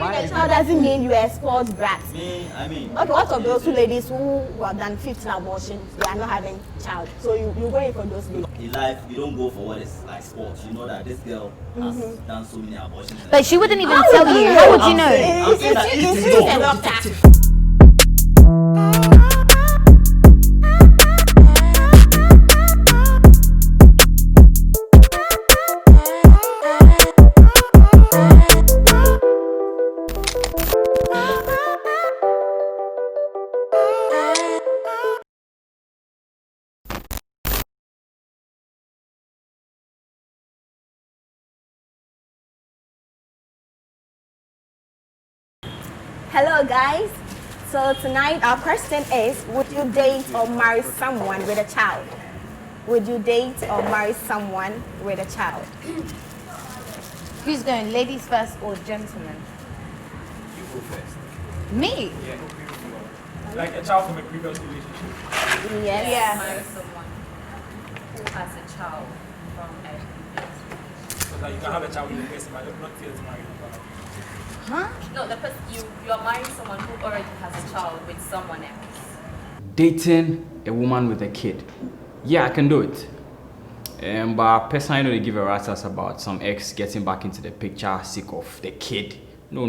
having a child doesn't mean you're a sports brat. Me, I mean. Okay, what of those two ladies who have done 15 abortions, they are not having child? So you go in for those ladies. In life, you don't go for what is like sports. You know that this girl has done so many abortions. But she wouldn't even tell you. How would you know? She's a doctor. Hello guys, so tonight our question is, would you date or marry someone with a child? Would you date or marry someone with a child? Who's going, ladies first or gentlemen? You go first. Me? Yeah. Like a child from a previous relationship. Yes. Yeah. Marry someone who has a child from a previous relationship. So that you can have a child with a person, but you're not yet married. Huh? No, the person you are marrying someone who already has a child with someone else. Dating a woman with a kid. Yeah, I can do it. But personally, I know they give a rat's ass about some ex getting back into the picture sick of the kid. No.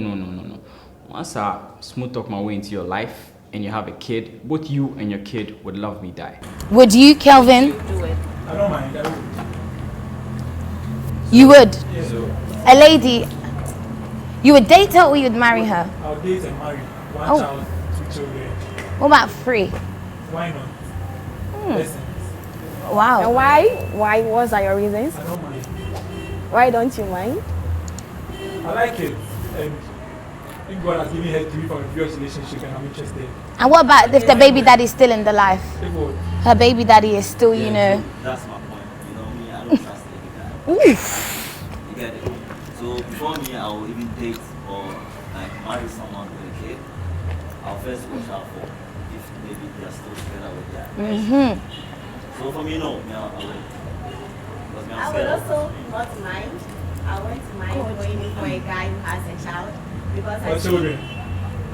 Once I smooth talk my way into your life and you have a kid, both you and your kid would love me die. Would you, Kelvin? You do it. I don't mind. I would. You would? Yeah. So A lady, you would date her or you would marry her? I'll date and marry. One Oh. child, 2 children. What about free? Why not? Lessons. And Wow. why? Why was that your reasons? I don't mind. Why don't you mind? I like it. And if God has given her to me from a previous relationship and I'm interested. And what about if the baby daddy is still in the life? If God, Her baby daddy is still, you know. That's my point. You know me, I don't trust any guy. You get it? So before me, I will even date or like marry someone with a kid. I'll first watch out for if maybe they are still together with their ex. So for me, no, me, I will. Because me, I'm I would scared of- also not mind. I won't mind going in for a guy who has a child because I or children.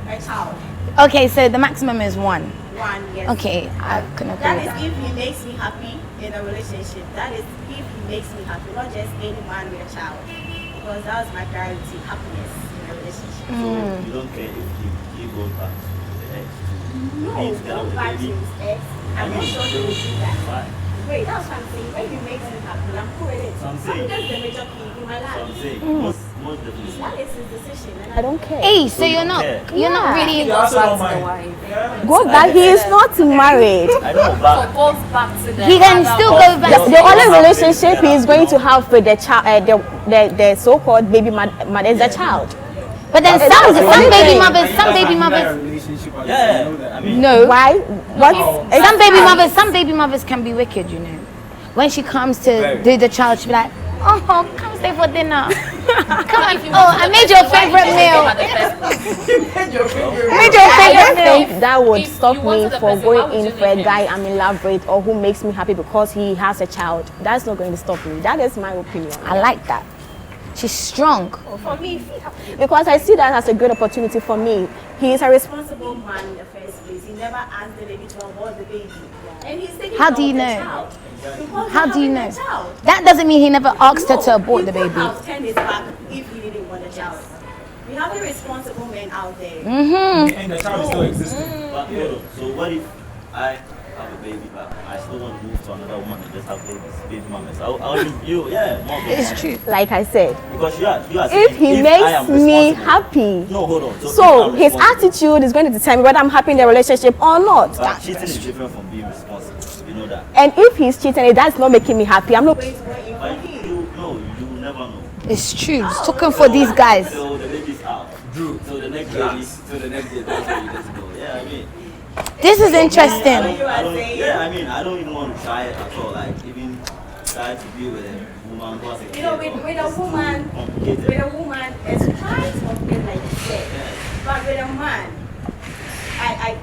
a child. Okay, so the maximum is one. One, yes. Okay, I can agree That with is that. if he makes me happy in a relationship. That is if he makes me happy, not just any man with a child. Because that was my priority, happiness in a relationship. So you don't care if he goes back to the ex. No, Being together don't with the back to baby. his ex. I'm not sure he will do that. Why? Wait, that's what I'm saying. When he makes me happy, I'm cool with it. So I'm saying- That's the major key in my So I'm life. saying, most definitely. That is his decision. And I don't care. Hey, so you you're don't not, care. you're not Yeah. really. You also back don't to the mind. wife. Yeah. Go back. He is not married. I know, So but goes back to the He can other still one. go back. The only relationship he is going to have with the child, the so-called baby mother is the child. But then That's some the baby thing. mothers, some baby mothers, yeah, I mean, No. Why? What? some baby mothers can be wicked, you know. When she comes to do the child, she'll be like, oh, come stay for dinner. Come on. Oh, I made your favorite meal. Made your favorite meal. think that would If stop you me wanted the for person, why going would in you for a leave guy him? I'm in love with or who makes me happy because he has a child. That's not going to stop me. That is my opinion. I like that. She's strong. For me, because I see that as a good opportunity for me. He is a responsible man in the first place. He never asked the lady to abort the baby. And he's taking How care do you of the know? child. Because How he's do you having know? a child. That doesn't mean he never asked her to abort the He could baby. have turned his back if he didn't want a child. We have irresponsible men out there. And the child is still existing. but hold on. So what if I have a baby, but I still want to move to another woman and just have baby mamas? More It's true. Like I said, Because you are if saying, he I makes am me responsible- happy, No, hold on. so if I'm his responsible- attitude is going to determine whether I'm happy in the relationship or not. But cheating is different from being responsible. You know that. And if he's cheating, and that's not making me happy. I'm not going to go in for But him. you never know. It's true. It's talking for these guys. So the baby's out. Drew. So the next baby, that's where you let's go. Yeah, I mean. This is interesting. I don't even want to try it at all. Like even try to be with a woman who has a kid. You know, with a woman, complicated. it's quite complicated, like you said. But with a man, I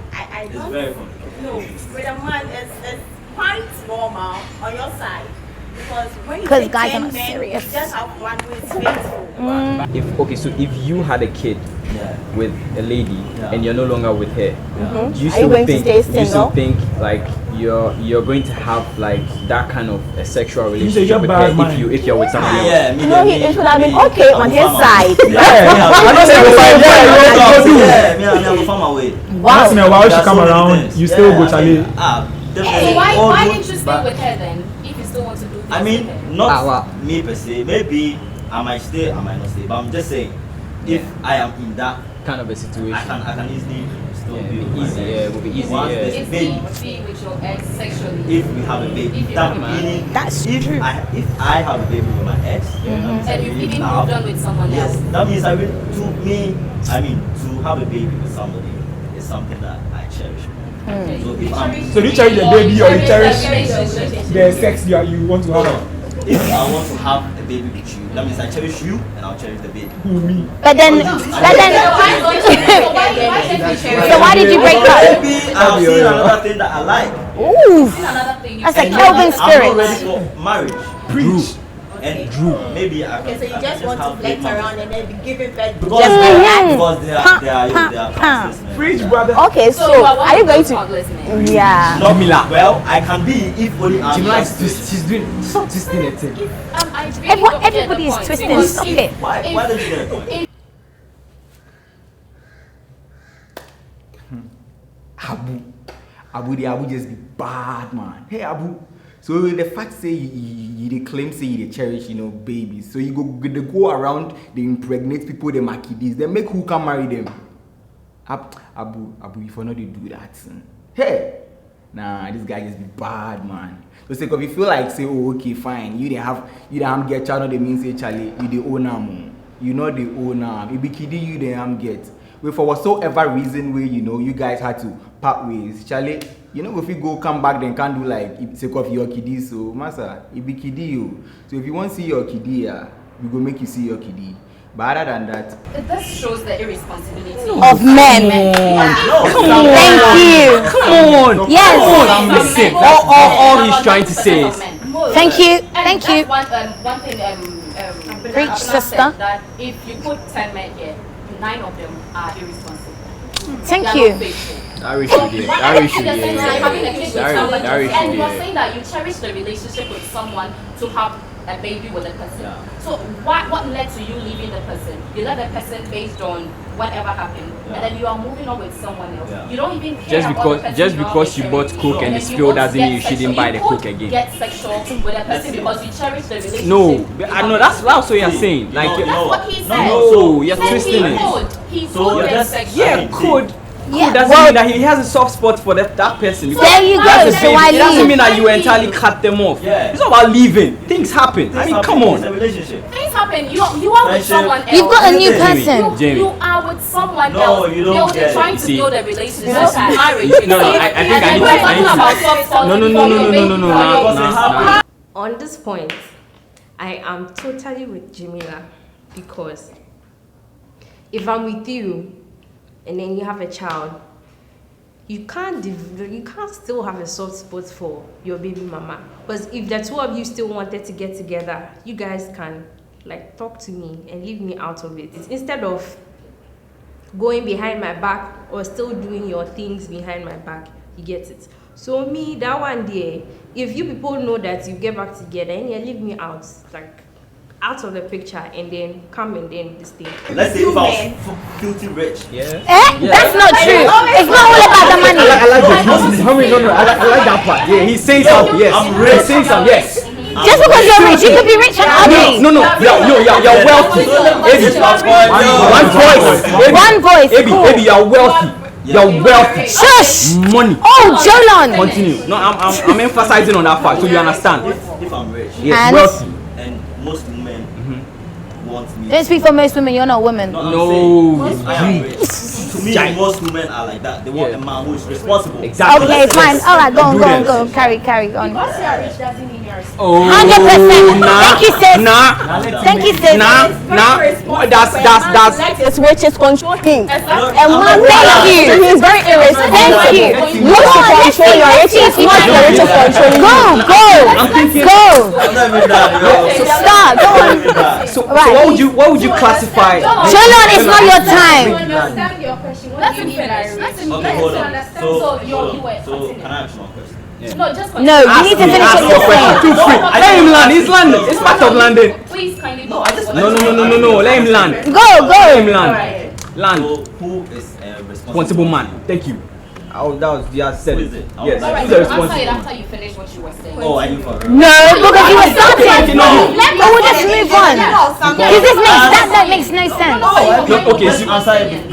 It's don't. very complicated. No, with a man, it's quite normal on your side. Because when you Because take guys are 10 not men, serious. you just have one who is faithful. If you had a kid with a lady and you're no longer with her, do you Are you still going to think stay single? like you're going to have like that kind of a sexual You say relationship you're with bad, her man. if you're with somebody else? Yeah, No, it would have been okay on his side. I'm from away. Once in a while, she come around, you still go Charlie. So why didn't you stay with her then? If you still want to do this I mean, with her? not me per se. Maybe I might stay, I might not stay. But I'm just saying, if I am in that Kind of a situation. I can easily still Yeah, be it'll with be easy, my yeah, ex. it will be easy, Once yeah. there's a It's baby, being with your ex sexually. if we have a baby, If you that have a meaning That's if true. I have a baby with my ex, that means I And you've really even have- moved on with someone Yes, else. that means I mean to have a baby with somebody is something that I cherish. Okay. So if I'm So do you cherish the baby or you cherish relationship? the sex you want to have? if I want to have a baby with you, that means I cherish you and I'll cherish the baby. Who, me? But then, So why did you break up? Maybe I've seen another thing that I like. Ooh, Another thing you that's a said. Kelvin I'm not ready spirit. for marriage. Preach. And maybe I can. Okay, so you I just can want to have flex big mouth. around and then be giving birth. Because Mhm. they are counselors, man. Preach, brother. Okay, so are you going to? Yeah. Not well, I can be if only I'm. She's doing stop twisting it. Everybody is twisting. Stop it. Why don't you get a point? Abu just be bad, man. Hey, Abu. So the fact say you dey claim say you dey cherish, babies. So you they go around, they impregnate people, they make this, they make who can marry them. Abu, if you not they do that, hey, nah, this guy just be bad, man. So say, if you feel like say, oh, okay, fine, you don't get child, no, they mean say, Charlie, you the owner, man. You know the owner. If be kidding you, they get. Well, for whatsoever reason where you guys had to part ways, Charlie, if you go come back, then can't do like it's a of your kiddie. So, massa, it be kiddie you. So if you want to see your kiddie, we go make you see your kiddie. But other than that, This shows the irresponsibility Of men. Thank you. Come on. Yes. I'm listening. All he's trying to say is Thank you. And Thank that's you. One thing. Preach, Abner sister. said that if you put 10 men here, 9 of them are irresponsible. Thank They are you. not faithful. That So, issue there. what That if issue the same time having a kid with there. somebody, That issue and you are there. saying that you cherish the relationship with someone to have a baby with a person. Yeah. So what led to you leaving the person? You left the person based on whatever happened, and then you are moving on with someone else. Yeah. You don't even care about the person Just you are because you with. bought Coke and then it you spilled won't doesn't get mean you shouldn't sexual. buy the You Coke could again. Get sexual with a person because you cherish the relationship. No, I know that's what you're saying. Like, No, That's what he said. no, you're He said twisting he it. could. He So could you're get just- sexual. yeah, could. Yeah, Doesn't well- mean that he has a soft spot for that person. Because There you he has go. a So baby. I It doesn't leave. mean that you entirely cut them off. Yeah. It's not about leaving. Things happen. I mean, come It's a on. relationship. Things happen. You are with Friendship. someone else. You've got a new Jamie. person. Jamie. You are with someone No, else. you don't They'll get be trying it. to See. build a relationship. Marriage. No, I think I need to- We're talking about soft spots No, before your baby, before your nah. On this point, I am totally with Jamila because if I'm with you and then you have a child, you can't still have a soft spot for your baby mama. But if the two of you still wanted to get together, you guys can talk to me and leave me out of it. Instead of going behind my back or still doing your things behind my back, you get it. So me, that one day, if you people know that you get back together and you leave me out of the picture and then come and then this thing. Let's say if I was filthy rich. That's not true. It's not all about the money. I like that. I like that part. Yeah, he's saying something. Yes. I'm rich. He's saying something. Yes. Just because you're rich, you could be rich and ugly. No. You're wealthy. One voice. Cool. Ebi, you're wealthy. You're wealthy. Shush. Money. Oh, Jolon. Continue. No, I'm emphasizing on that fact so you understand. If I'm rich Yes, And- wealthy. and most women want me. Don't speak for most women. You're not a woman. I'm No. saying, if I am rich. To me, Giant. most women are like that. They want a man who is responsible. Exactly. Okay, fine. All right, go Do them. on. Carry on. Because you are rich doesn't mean you're Oh, 100%. Thank you, sis. Thank you, sis. That's His riches control him. Exactly. And man, Thank you. he's very irresponsible. Thank you. You should control your riches, not the riches control you. Go. I'm not even that, yo. Start. Go on. so what would you classify? Jolon, it's not your time. Understand your question. What do you mean by rich? Okay, hold on. So you were So continuing. can I ask one question? No, just No, you need to finish what you're saying. Too free. Let him land. He's landing. It's part of landing. Please kindly. No, I just. No. Let him land. Go. Let him land. Alright. Land. So who is a Responsible man. Thank you. That was you said Who it. is it? Yes. Alright, Who's so the answer it responsible? after you finish what you were saying. Oh, are you for real? No, because you were starting. No. But we'll just move on. Because that makes no sense. No, okay, so Answer it.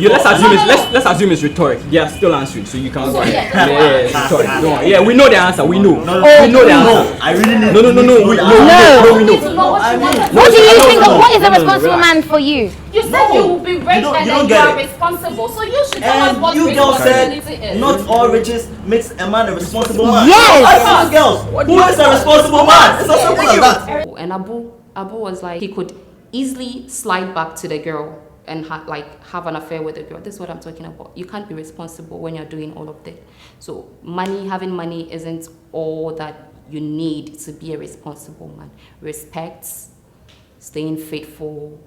let's assume it's rhetoric. They are still answering, so you can go. yeah. Yeah, it's rhetoric. Don't worry. Yeah, we know the answer. We know. No, We know the answer. No, I really need. No. We know. No. We know. What do you think of what is a responsible man for you? You said you will be rich You don't and then you get are it. responsible. So you should tell us And what you girls responsibility said is. not all riches makes a man a responsible man. Yes. I ask you girls, who is a responsible man? It's as simple as that. And Abu was like, he could easily slide back to the girl and have an affair with the girl. This is what I'm talking about. You can't be responsible when you're doing all of that. So having money isn't all that you need to be a responsible man. Respect, staying faithful,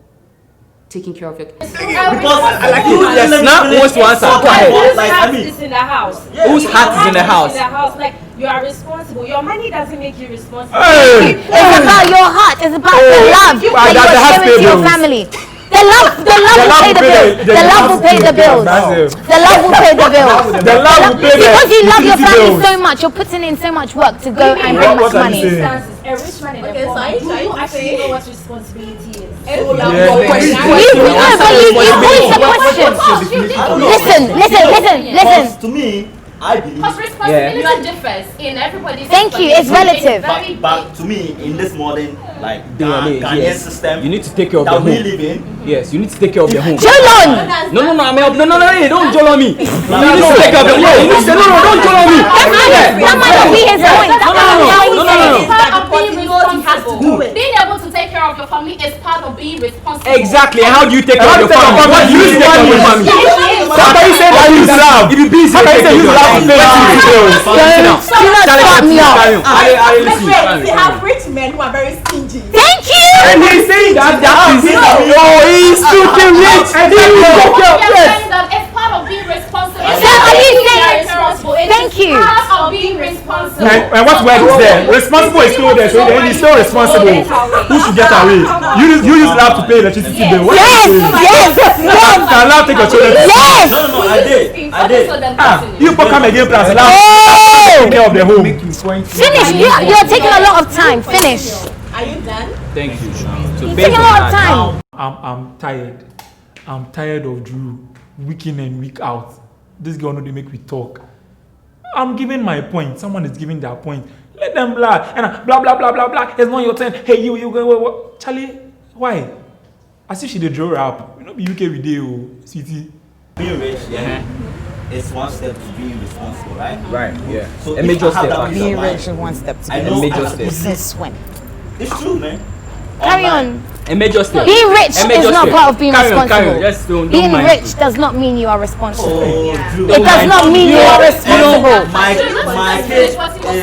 taking care of your kids. Because I like you. Yes, now who wants to answer? Go ahead. Like, I mean, is in the house. Whose heart is in the house? Like you are responsible. Your money doesn't make you responsible. Hey! It's about your heart. It's about the love that that's the heart you're sharing to your bills. family. The love will pay the bills. The love will pay the bills. The love will pay the bills. The love will pay the Because you love your utility family bills. so much, you're putting in so much work to go and bring much money. A rich man in the Okay, so form. are you Do trying you to actually say- know what responsibility is? You posed the question. Listen. because to me, I believe. Because responsibility differs in everybody's. Thank you, it's relative. But to me, in this modern DNA, Ghanaian yes. system, You need to take care of the that we home. live in, Yes, you need to take care of the home. Jolon! No, don't jolo me. You need to take care of the home. You need to say, no, don't jolo me. That might not be his point. That might not be how he said it. It's part of being responsible. Being able to take care of your family is part of being responsible. Exactly. And how do you take care of your family? What do you take care of your family? Somebody said I use love. If you busy, Somebody said use love to pay utility bills. Do not start me up. We have rich men who are very stingy. Thank you! And he's saying that is he's stupid rich. And he will take care of Saying that it's part of being responsible. So are you saying- responsible? Thank you. Part of being responsible. And what word is there? Responsible is still there, so then he's still responsible. Who should get away? You use love to pay electricity bill. What Yes! are you saying? Yes! Can love take your children? Yes! no, I did. So then You people come again plus love Oh! take care of the home. Finish. You're taking a lot of time. Finish. Are you done? Thank you. So You're based taking a on lot of that, time. I'm tired. I'm tired of Drew week in and week out. This girl know they make me talk. I'm giving my point. Someone is giving their point. Let them blah and blah blah blah blah blah. It's not your turn. Hey you go what? Charlie, why? As if she did draw up. You know be UK video, sweetie. Being rich, yeah, it's one step to being responsible, right? Right, yeah. So A if major I have step, that actually. peace of Being mind, rich is one step to I be know major I- step. Since when? It's true, man. Carry Online. on. A major step. Being rich A major is not step. part of being Carry on, responsible. Just don't Being mind. rich does not mean you are responsible. Oh, Drew. It does not mean you are responsible. My kid is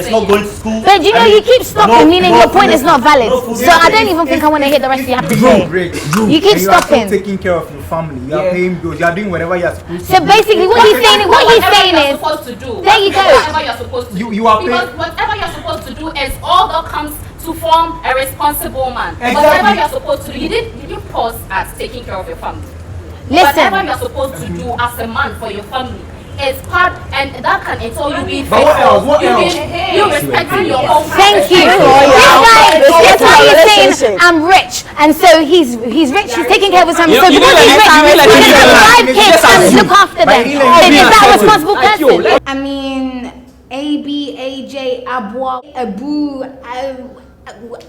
not going to school. But you know, you keep stopping, meaning your point is not valid. no food So I don't even think I want to hear the rest you have to say. You keep You are stopping. still taking care of your family. You are paying bills. You are doing whatever you are supposed to. So basically, what he's saying Whatever you're is, supposed to do. There you go. Whatever you're supposed to do. You are because paying- whatever you're supposed to do is all that comes to form a responsible man. Exactly. Whatever you're supposed to do, you didn't pause at taking care of your family. Whatever listen, you're supposed to do as a man for your family is part, and that can entail you being But what faithful, else? What you else? being- you respecting your own. thank you. This guy is saying I'm rich, and so he's rich. He's taking care of his family. So You because didn't he's let- rich, you he didn't let has him 5 get kids that. and look after them. But he So let is him that a get responsible that. person? I mean, AB, AJ, Abwa, Abu,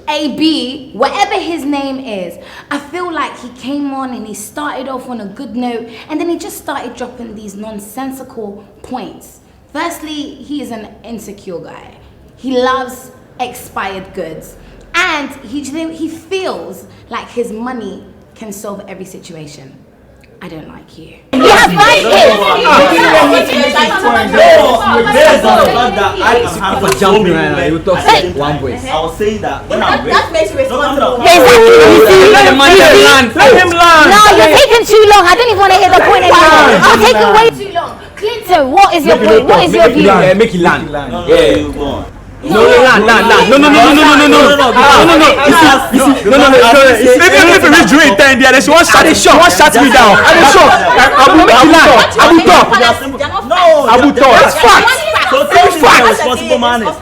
AB, whatever his name is, I feel like he came on and he started off on a good note and then he just started dropping these nonsensical points. Firstly, he is an insecure guy. He loves expired goods, and he feels like his money can solve every situation. I don't like you. You have 5 kids. Based on the fact that I can handle jumping right now, you talk one voice. I was saying that when I'm rich, that makes you responsible. let him land. No, you're taking too long. I don't even want to hear the point anymore. You're taking way too long. Clinton, what is your point? What is your view? Make it land. Yeah, you go on. No, land. No. If we reach during 10 there, she won't shut me down. Abu talk. It's fact. So tell me what a responsible man is.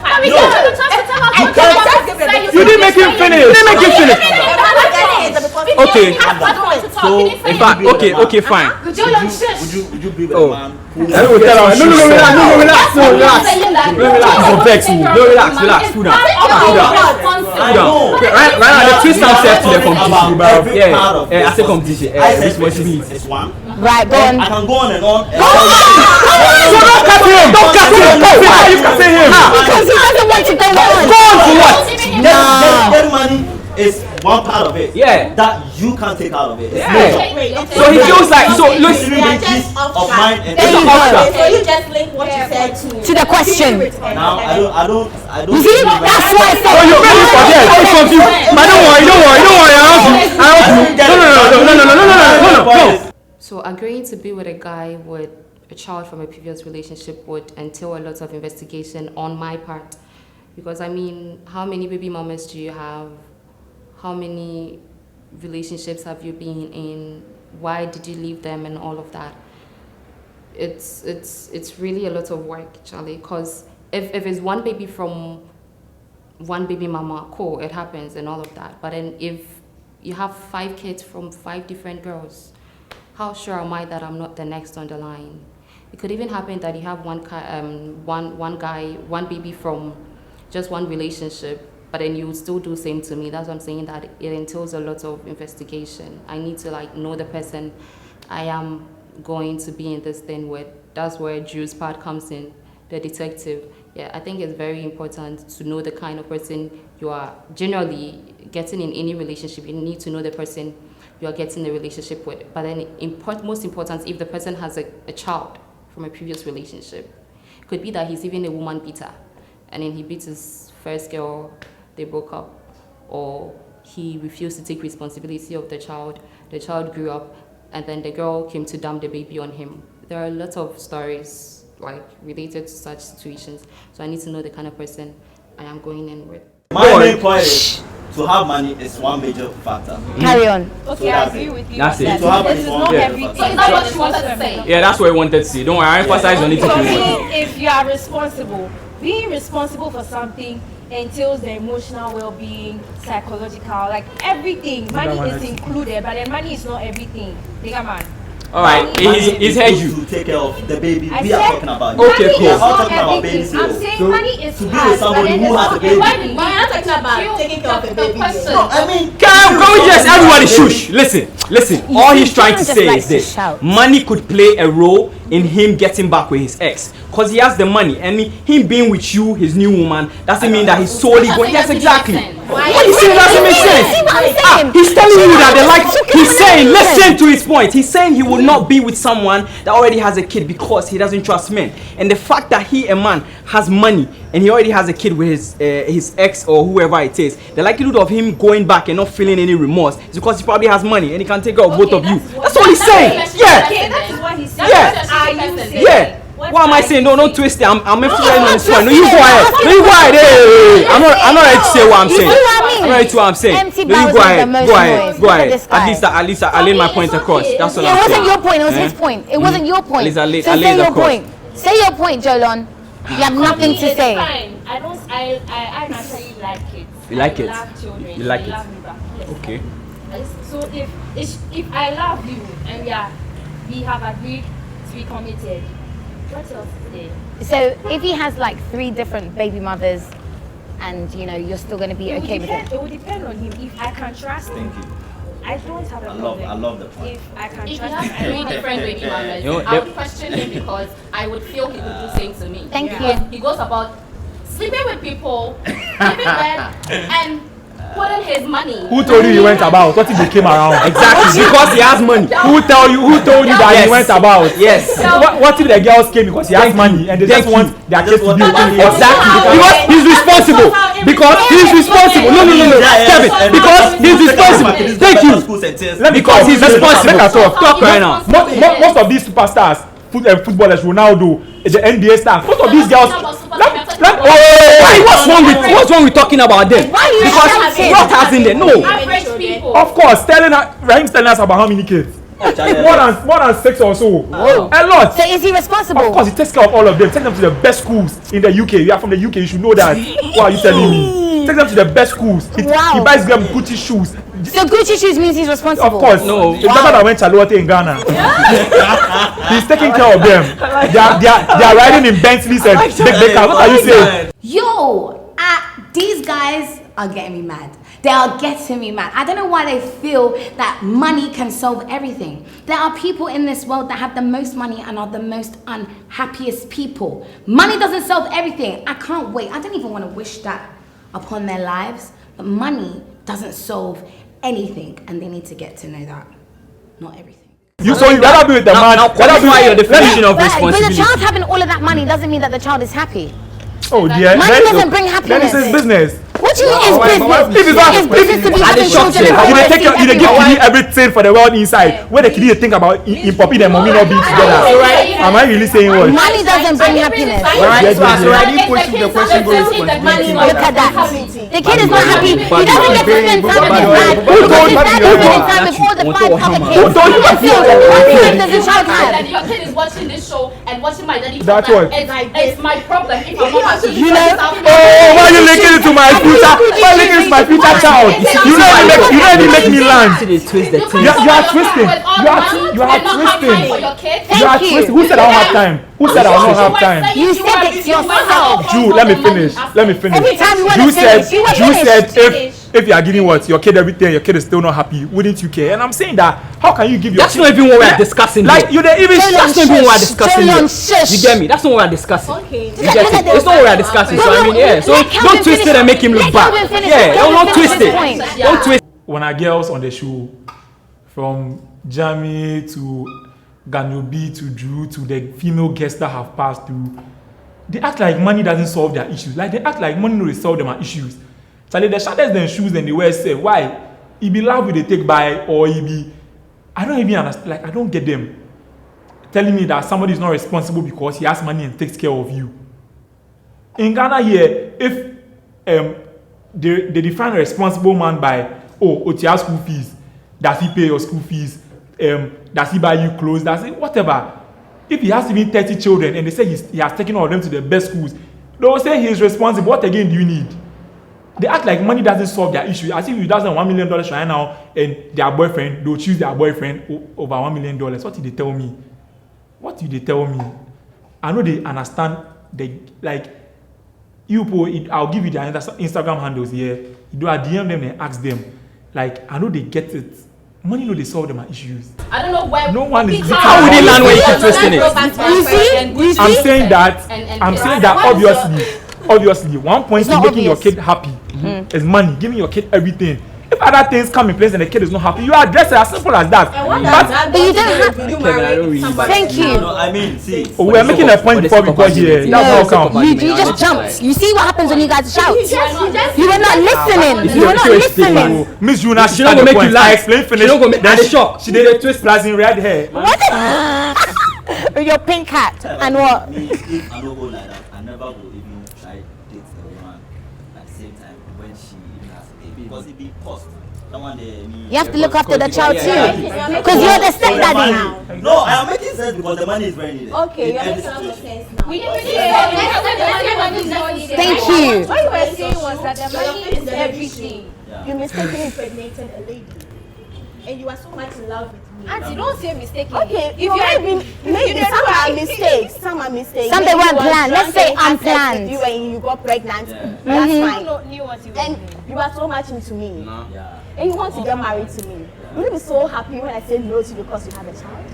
You didn't make him finish. Okay. So, in fact, okay, fine. Would you be with a man who... No, relax. Relax. Cool down. Right now, the twist ourselves to the competition. Yeah, I say competition. It's one. Right, go on. I can go on and on. So don't cut him. Why are you cutting him? Because he doesn't want to go on. Go on for what? Getting money is one part of it. Yeah. That you can't take out of it. So he feels like, so look. Of mine and So you just link what you said to the question. now I don't You see, that's why I said. Oh, you made me forget. I was confused. But don't worry. I help you. No. So agreeing to be with a guy with a child from a previous relationship would entail a lot of investigation on my part. Because I mean, how many baby mamas do you have? How many relationships have you been in? Why did you leave them and all of that? It's really a lot of work, Charlie, because if it's one baby from one baby mama, cool, it happens and all of that. But then if you have 5 kids from 5 different girls, how sure am I that I'm not the next on the line? It could even happen that you have one baby from just one relationship, but then you would still do same to me. That's what I'm saying, that it entails a lot of investigation. I need to know the person I am going to be in this thing with. That's where Drew's part comes in, the detective. Yeah, I think it's very important to know the kind of person you are generally getting in any relationship. You need to know the person you are getting a relationship with. But then most important, if the person has a child from a previous relationship, it could be that he's even a woman beater, and then he beat his first girl, they broke up, or he refused to take responsibility of the child grew up, and then the girl came to dump the baby on him. There are a lot of stories related to such situations, so I need to know the kind of person I am going in with. My main point is, to have money is one major factor. Carry on. Okay, I agree with you. That's it. To have money This is is one not major everything. factor. Is that what you wanted to say? Yeah, that's what I wanted to see. Don't worry, I emphasize on it. For me, if you are responsible, being responsible for something entails the emotional well-being, psychological, everything. Money is included, but then money is not everything. Nigga man. Alright, he's heard you. To take care of the baby. I We are said talking about Okay, money cool. is not talking about everything. baby I'm sales. saying So, money is to be hard, with somebody but then who it's has a not baby. everything. We're not talking about taking care of the baby. No, I mean, Can we just everybody shush? Listen. All he's trying to say is this: money could play a role in him getting back with his ex, because he has the money, and him being with you, his new woman, doesn't mean that he's solely going. Yes, exactly. What you saying doesn't make sense. He's telling you that he's saying, listen to his point. He's saying he will not be with someone that already has a kid because he doesn't trust men. And the fact that a man has money and he already has a kid with his ex or whoever it is, the likelihood of him going back and not feeling any remorse is because he probably has money and he can take care of both of you. That's what he's saying. Yeah. Okay, that is what he's saying. Yeah. Are you saying? Yeah. What am I saying? No, don't twist it. I'm emphasizing on this point. No, you go ahead. Hey. I'm not ready to say what I'm saying. I'm not ready to what I'm saying. No, you go ahead. Go ahead. At least I laid my point across. That's what I'm saying. It wasn't your point. It was his point. It wasn't your point. At least So I laid say your across. point. Say your point, Jolon. You have nothing to It's say. fine. I naturally like it. You like it? I love children. You like I it? love me back. Yes. Okay. So if I love you and we have agreed to be committed, what else is there? So if he has 3 different baby mothers, and you're still going to be okay with it. It will depend on him. If I can trust him, Thank you. I don't have a problem. I love the point. If I can If he trust has him, 3 different baby mamas, You know, I would question him because I would feel he would do same to me. Thank Because you. he goes about sleeping with people, living there, and putting his money. Who told you he went about? What if they came around? Exactly, because he has money. Who told you that he went about? Yes. What if the girls came because he has money and they just want their kids to be with him? Exactly, because he's responsible. Because he's responsible. No, Kevin. Because he's responsible. Thank you. Because he's responsible. Talk right now. Most of these superstars, footballers, Ronaldo, the NBA stars, most of these girls. What's wrong with talking about them? Because what has in there? No. Of course, Raheem's telling us about how many kids. More than 6 or so. A lot. So is he responsible? Of course, he takes care of all of them. Take them to the best schools in the UK. You are from the UK, you should know that. What are you telling me? Take them to the best schools. He buys them Gucci shoes. So Gucci shoes means he's responsible? Of course. No. It's better than when Charlotte in Ghana. He's taking care of them. They are riding in Bentleys and big cars. What are you saying? Yo, these guys are getting me mad. They are getting me mad. I don't know why they feel that money can solve everything. There are people in this world that have the most money and are the most unhappiest people. Money doesn't solve everything. I can't wait. I don't even want to wish that upon their lives. But money doesn't solve anything, and they need to get to know that. Not everything. You rather be with the man. Now qualify your definition of But responsibility. the child having all of that money doesn't mean that the child is happy. Oh dear. Money doesn't bring happiness. Then it's his business. What do you mean is business? It's business to be having children. You give kid everything for the world inside. Where the kid think about in poppy and mommy not being together. Am I really saying what? Money doesn't bring happiness. Alright, so I need the question goes responsibility. Look at that. The kid is not happy. He doesn't get to spend time with his dad. Who told you? His dad is spending time with all the 5 other kids. Who told you? What feeling does the child have? That your kid is watching this show and watching my daddy. That's what. It's my problem. If I'm not happy, You know? Oh, why are you linking it to my future? Why are you linking it to my future child? You don't even make me land. You are twisting. You are twisting. Who said I don't have time? Who said I don't have time? You said it yourself. Drew, let me finish. Every time you want Drew to finish, you want to said finish. if you are giving your kid everything, your kid is still not happy, wouldn't you care? And I'm saying that how can you give your That's kid? not even what we're discussing. Like you didn't even. That's not even what we're discussing. Shush. You get me? That's not what we're discussing. Okay. You get it? It's not what we're discussing. So I mean, yeah. So don't twist it and make him look bad. Yeah, don't twist it. Don't twist. When our girls on the show, from Jamie to Ganobi to Drew to the female guests that have passed through, they act like money doesn't solve their issues. Like they act like money no solve them issues. So the shatters them shoes and they wear say why? He be love with they take by or he be. I don't even understand. Like I don't get them telling me that somebody is not responsible because he has money and takes care of you. In Ghana here, if they define a responsible man by Otia school fees, does he pay your school fees? Does he buy you clothes? Does he whatever? If he has even 30 children and they say he has taken all of them to the best schools, they will say he is responsible. What again do you need? They act like money doesn't solve their issue. As if he doesn't $1 million right now and their boyfriend, they'll choose their boyfriend over $1 million. What did they tell me? What did they tell me? I know they understand I'll give you their Instagram handles here. You do I DM them and ask them. Like I know they get it. Money know they solve them issues. I don't know why. No one is. How would he land when you keep twisting it? You see? I'm saying that obviously 1 point in making your kid happy is money, giving your kid everything. If other things come in place and the kid is not happy, you address it as simple as that. But you don't have. Thank you. No, I mean, see. We are making a point before we got here. That's how come. You just jumped. You see what happens when you guys shout. You were not listening. You were not listening. Miss Yuna, she don't go make you lie. Explain finish. She did a twist plus in red hair. What? With your pink hat and what? Me, if I don't go like that, I never will even try date a woman at the same time when she even has a baby. Because it be cost. You have to look after the child too. Because you're the stepdaddy. No, I am making sense because the money is very needed. Okay, you're making sense now. Thank you. What you were saying was that the money is everything. You mistakenly impregnated a lady. And you are so much in love with me. Auntie, don't say mistaken. Okay, if you are maybe some are mistakes. Some are mistakes. Some they weren't planned. Let's say unplanned. You and you got pregnant. That's fine. And you are so much into me. And you want to get married to me. Will you be so happy when I say no to you because you have a child?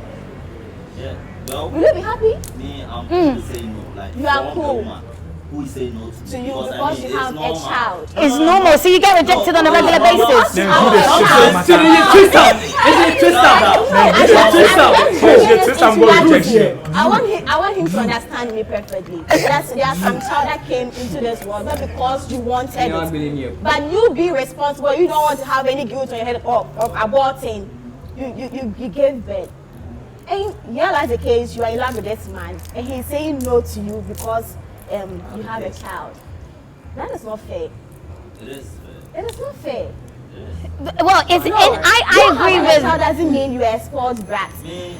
Yeah. Well, will you be happy? Me, I'm saying no. Like, you are cool. who is saying no to To me. you Because, because I mean, you have it's a normal. child. It's normal, so you get rejected on a regular basis. Then who the shit So matter? you twist up. Is it twist up? Twist up. Yes, yes, I'm going to rejection. I want him to understand me perfectly. There's some child that came into this world not because you wanted it, but you be responsible. You don't want to have any guilt on your head of aborting. You gave birth. And yeah, that's the case. You are in love with this man, and he's saying no to you because you have a child. That is not fair. It is fair. It is not fair. Well, it's No, I agree having a with. child doesn't mean you are a spoiled brat.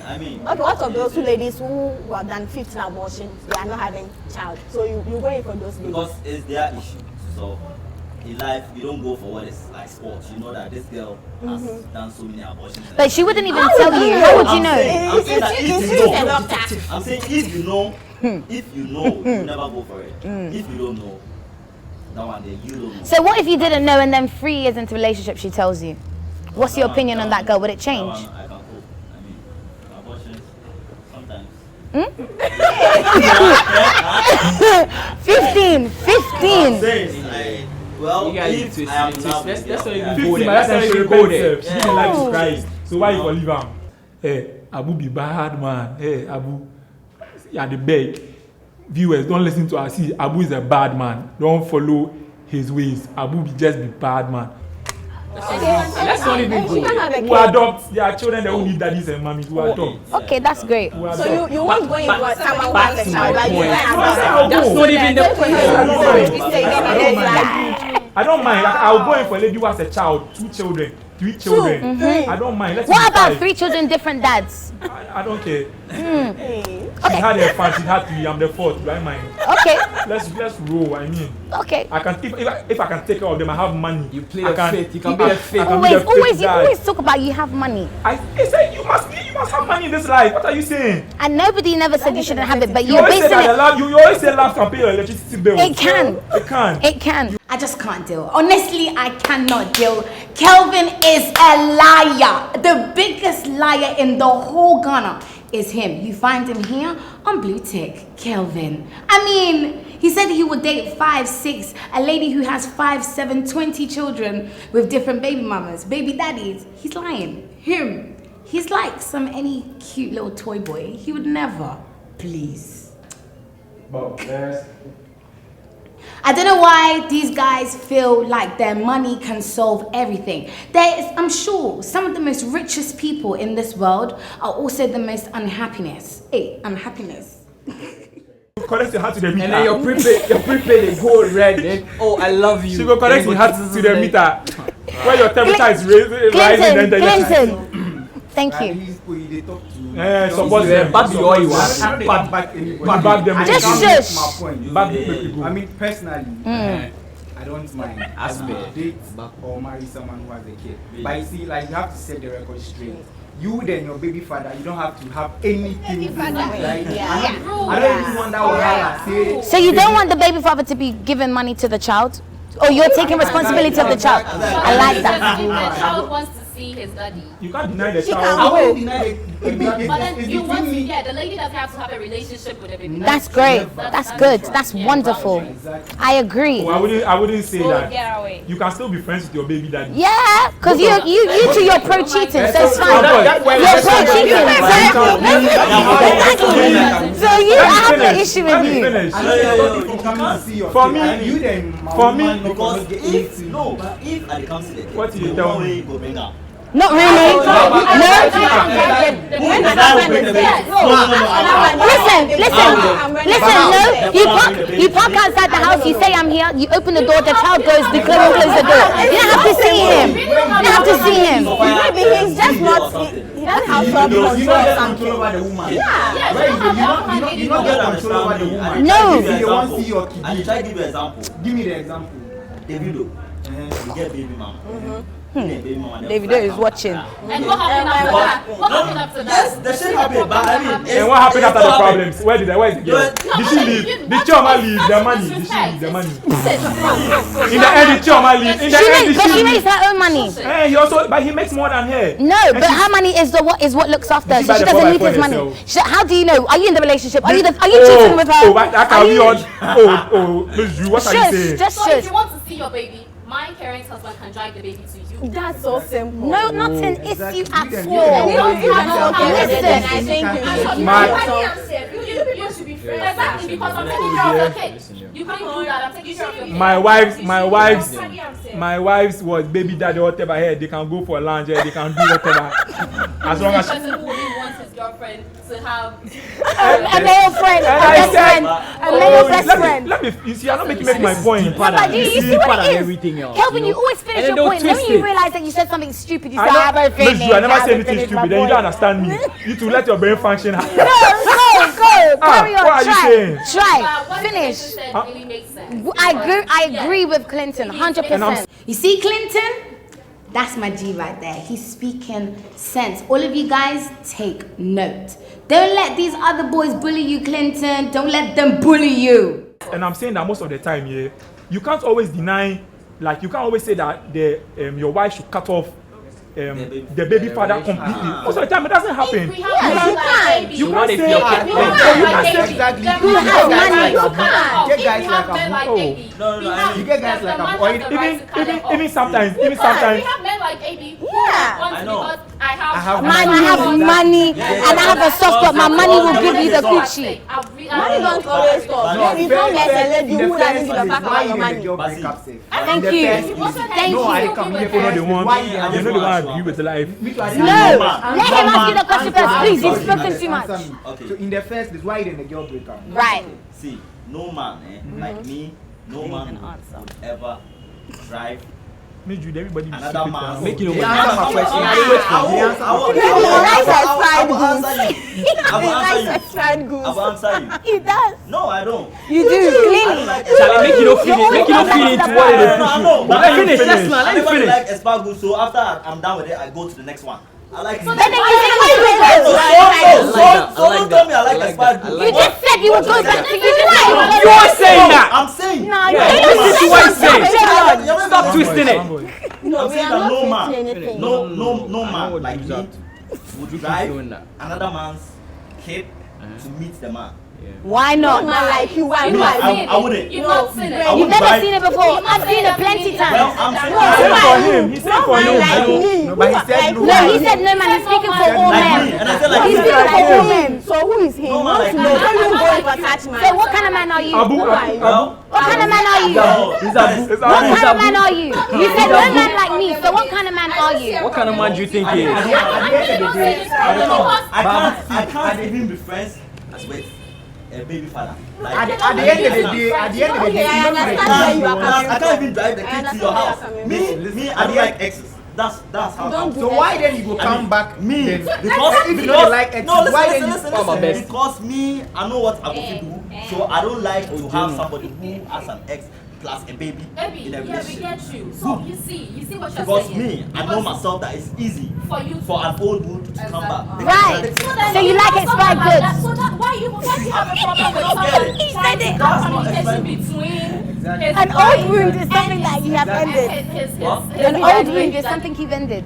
I mean, Okay, what of those two ladies who have done 15 abortions? They are not having child. So you going for those ladies? because it's their issue. So in life, you don't go for what is like sports. You know that this girl has done so many abortions. But she wouldn't even tell you. How would you know? I'm saying that Is if she you a know, doctor? I'm saying if you know, you never go for it. If you don't know, that one day you don't know. So what if you didn't know and then 3 years into relationship she tells you? What's your opinion on that girl? Would it change? That one I can cope. I mean, abortions sometimes. 15. Well, You guys if twist, I am twist. in love Let's with not the even girl, go 50, there. that's Let's how not she even go repent there. herself. She didn't like to Christ. So why you for leave am? Hey, Abu be bad man. Hey, Abu, yeah, the beg. Viewers, don't listen to us. See, Abu is a bad man. Don't follow his ways. Abu be just be bad man. Let's not even go She can there. have a Who kid. adopt their children that who need daddies and mummies who adopt. Okay, that's great. Who So adopt. you won't go in for someone who back has a to child my like you. point. That's not even the I don't mind. I'll go in for a lady who has a child, 2 children, 3 children. I don't mind. Let's What be about 5. 3 children, different dads? I don't care. She had a fan. She had 3. I'm the 4th. Do I mind? Okay, Let's roll. I mean, okay. I can if I can take care of them. I have money. You play I a can, fake. You can be a fake. I can be a fake You dad. always talk about you have money. I say you must have money in this life. What are you saying? And nobody never said you shouldn't have it, but You you're always say basing that it. you always say love can pay your electricity bill. It can. It can. It can. I just can't deal. Honestly, I cannot deal. Kelvin is a liar. The biggest liar in the whole Ghana is him. You find him here on BLUTIK, Kelvin. I mean, he said he would date 5, 6, a lady who has 5, 7, 20 children with different baby mamas, baby daddies. He's lying. Him. He's like any cute little toy boy. He would never. Please. I don't know why these guys feel like their money can solve everything. I'm sure some of the most richest people in this world are also the most unhappiness. Unhappiness. Collect your heart to the meter. And then your prepaid is gold red. Then, oh, I love you. She go collect your heart to the meter. Where your temperature is rising, Clinton. Thank you. Support them. Back the oil. Back them. Just shush. Back the people. I mean, personally, I don't mind Aspect. date or marry someone who has a kid. But you see, like, you have to set the record straight. You and your baby father, you don't have to have anything to do. Like, I don't even want that one say. So you don't want the baby father to be giving money to the child? Or you're taking responsibility of the child? I like that. If the child wants to see his daddy, You can't deny the I child. will deny it. but then you want to, the lady doesn't have to have a relationship with the baby. That's great. That's good. That's wonderful. I agree. Oh, I wouldn't say that. Get away. You can still be friends with your baby daddy. Yeah, because you two, you're pro-cheating, so it's fine. You're pro-cheating. Exactly. So I have no issue with you. For me, because if I come to the kid, What you tell me? go bring up. Not really. No. Listen. No. You park outside the house. You say I'm here. You open the door. The child goes. You close the door. You don't have to see him. You don't have to see him. Maybe he's just not. He doesn't have self-control or something. over the woman. Yeah. You not get control over the woman. No. If they want to see your kid. I try to give you an example. Give me the example. Davido, you get baby mama. Davido is watching. And what happened after that? What happened after that? The shit happened, but I mean, And what happened after the problems? Where is the girl? Did she leave? Did Chioma leave the money? Did she leave the money? In the end, did Chioma leave? In the end, But she makes her own money. He also, but he makes more than her. No, but her money is what looks after her. She So she buy the doesn't need product his for money. herself. How do you know? Are you in the relationship? Are you cheating with her? Oh, that can be on. Miss Ju, what are you saying? Just So if shush. you want to see your baby, my parents' husband can drive the baby to you. That's so simple. No, not an issue at You all. don't even know how Listen. then I think You should be friends. Exactly, because I'm taking care of your kid. You couldn't do that. I'm taking care of your kid. My wife's was baby daddy whatever here. They can go for lunch. They can do whatever. As long as. The person who really wants his girlfriend to have A male friend, a best friend, a male best friend. Let me. You see, I'm not making my point. But you see what it is? everything else. Kelvin, you always finish your point. Then when you realize that you said something stupid, you say, I haven't Miss finished. Ju, I never say anything stupid. Then you don't understand me. You to let your brain function. Go, carry on, what are you saying? try, what finish. said really makes sense. I agree with Clinton, 100%. You see, Clinton? That's my G right there. He's speaking sense. All of you guys, take note. Don't let these other boys bully you, Clinton. Don't let them bully you. And I'm saying that most of the time, yeah, you can't always deny, like you can't always say that your wife should cut off the baby father completely. Most of the time, it doesn't happen. You can. You can't say Exactly. You have money, you can't. Get guys like Abu. You get guys like Abu. Even sometimes. We have men like AB. I know. Because I have money, and I have a soft spot. My money will give you the Gucci. money don't always talk. If you don't get a lady who doesn't give a fuck about your money. Thank you. Thank you. people know the one agree with life. No, let him ask you the question first, please. You've spoken too much. Okay. So in the first, is why then the girl break up? Right. See, no man, like me, no man would ever drive Made you everybody another man. Make you know. Answer my question. I will answer you. He does. No, I don't. You do. I Clearly. don't like Charlie, make you no feel it. Make you no feel it into what it is. No, But let me finish. Let's not. I Let me never finish. like escargot, so after I'm done with it, I go to the next one. I like it. Then you say, So don't tell me I like escargot. you just said you would go back to you. You are saying that. I'm saying. No, you This is what he's saying. You're Stop twisting it. No, I'm we saying are that no not man, fixing anything. no man like me would drive doing that. another man's kid to meet the man. Why not? Man like you, why Me, you are I wouldn't. You've not seen it. I You've would never drive. seen it before. I've seen it plenty Well, times. I'm saying He's saying for him. He's saying for Man him. like me. No, but he said no. No, he said no man. He's speaking for all like me, men. and I said like He's me. speaking for all men. So who is he? No man like No, me. don't you go for attachment. So what kind of man are you? Abu. What kind of man are you? He's Abu. What kind of man are you? You said no man like me. So what kind of man are you? What kind of man do you think he is? I can't even be friends with a baby father. Like, At the end of the day, Okay, I understand where you are coming I can't even drive the I kid to understand your where house. you're coming Me, I don't like exes. That's how. Don't do So why then you go come back? Me, then? because If you don't like exes, no, why then listen, you listen. Because me, I know what I go do, so I don't like to have somebody who has an ex plus a baby Baby, in a yeah, we relationship. get you. So you see what you're Because saying. me, I know myself that it's easy For you for an old wood to come back. Right. So you like expired goods? So that why you have a problem with don't get somebody it. He said it. That's not communication expired. between An old wound is something that you have ended. An old wound is something you've ended.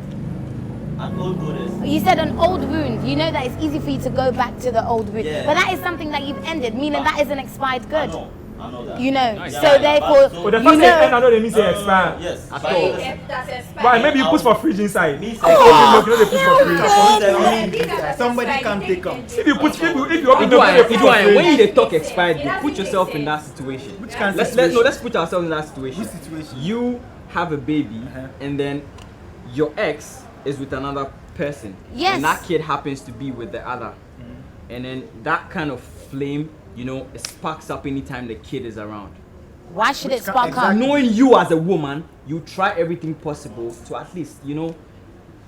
An old wood is. You said an old wound. You know that it's easy for you to go back to the old wound. Yeah. But that is something that you've ended, meaning that is an expired good. I know that. You know. Yeah, So yeah, therefore, but But the you fact that I know. know they mean say expire. Yes. At but all. listen, Why? Maybe you put for fridge inside. Me If say, you know they put for fridge. Somebody can take them. If you put, if you open the When put for fridge. you talk expired, you put yourself in that situation. Which kind of Let's situation? let's put ourselves in that situation. Which situation? You have a baby, and then your ex is with another person, Yes. and that kid happens to be with the other, and then that kind of flame, you know, it sparks up anytime the kid is around. Why should it spark up? Knowing you as a woman, you try everything possible to at least, you know,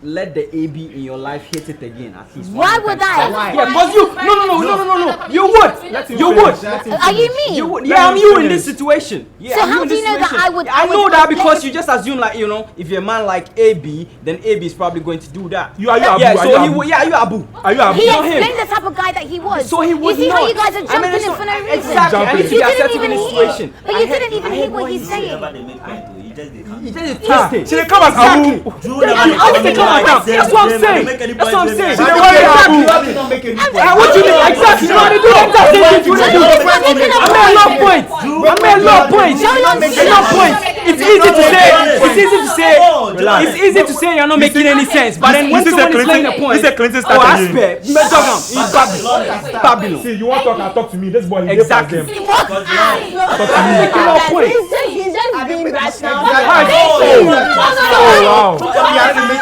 let the AB in your life hit it again at least. Why one would time. I? Yeah, because you no. You would. You would. Are you me? You would. Yeah, I'm you in this situation. Yeah, So I'm how you in do this you know that situation. I would? I know that because you just assume like if you're a man like AB, then AB is probably going to do that. Are you Abu? Yeah, Are so you he Abu? would. Yeah, you Abu. Are you Abu? He Not him. explained the type of guy that he was. So he would You see not. how you guys are jumping in for no reason. Exactly. I need to be You didn't assertive in even this hear. situation. But you didn't even hear what he's saying. Whenever they make point, you just they can't. He just twisted. She come as Abu. That's what I'm saying. That's what I'm saying. She dey worry Abu. What do you mean? Exactly. You know they do the exact same thing you do. I made a lot of points. It's easy to say you're not making any sense. But then when someone is playing a point, aspect. Babylon. See, you want to talk to me. This boy is Exactly. He's just being rational. Oh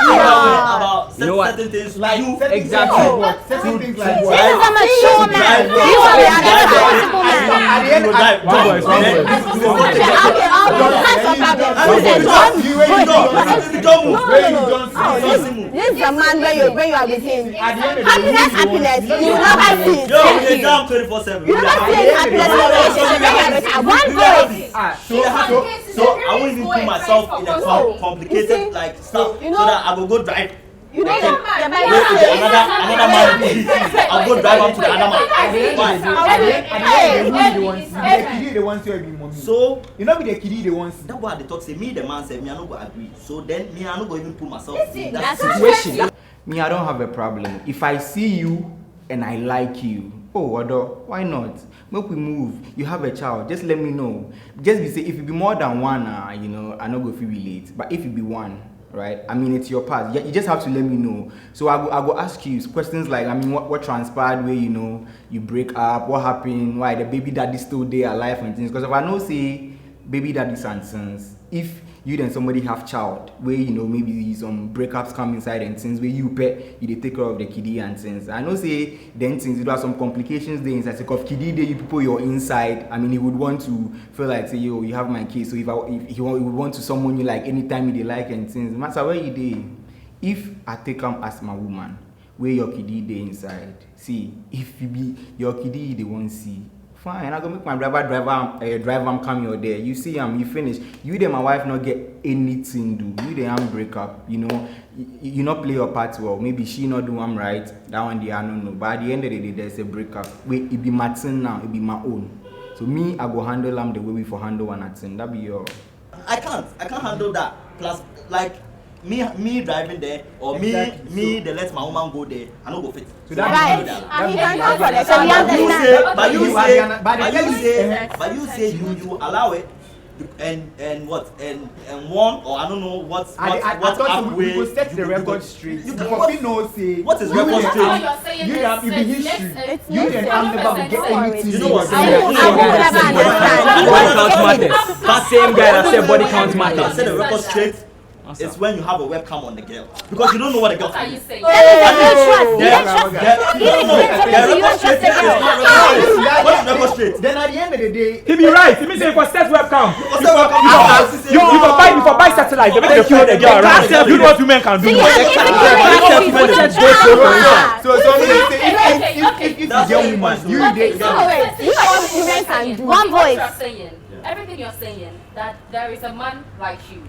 wow. You know what? Certain things Exactly. Certain things like This what? is a mature man. You are a responsible man. One This is a man when you are with him. Happiness. You will never see it. Yo, down 24/7. You never see happiness in a relationship when you are with him. One voice. So I won't even put myself in a complicated like stuff so that I will go drive. You know another man. I'll go drive up to the other man. So you know, be the kiddie the ones. That's why they talk. Say me, the man said me, I don't go agree. So then me, I don't go even put myself in that Situation. Me, I don't have a problem. If I see you and I like you, why not? Make we move. You have a child. Just let me know. Just be say if it be more than one, I not go feel relate. But if it be one, right? I mean, it's your part. You just have to let me know. So I go ask you questions like, I mean, what transpired where you break up, what happened, why the baby daddy still there alive and things. Because if I know say baby daddy's and sons, if you and somebody have child where maybe some breakups come inside and things where you they take care of the kiddie and things. I know say then things you have some complications there inside. So if kiddie there you people you're inside, I mean he would want to feel like say you have my kid. So if he would want to someone you like anytime they like and things, no matter where you there. If I take him as my woman, where your kiddie there inside. See, if you be your kiddie they won't see. Fine, I go make my driver come here there. You see you finish. You then my wife not get anything do. You then break up. You not play your part well. Maybe she not do right. That one I don't know. But at the end of the day, there's a breakup. Wait, it be my thing now. It be my own. So me, I go handle them the way we for handle one thing. That be your. I can't handle that. Plus, like me driving there or me they let my woman go there. I don't go fit. So that but you say you allow it and what and one or I don't know what thought we will set the record straight. You know say what is record straight? You have history. You can never get anything. You know what? That same guy that said body count matters. I said the record straight. It's when you have a webcam on the girl because you don't know what the girl What are you saying? What's record straight? Then at the end of the day, he be right. He means say for set webcam. You for buy satellite. They make the phone the girl around. You know what women can do. So if you young woman, you can do. One voice. Everything you're saying that there is a man like you.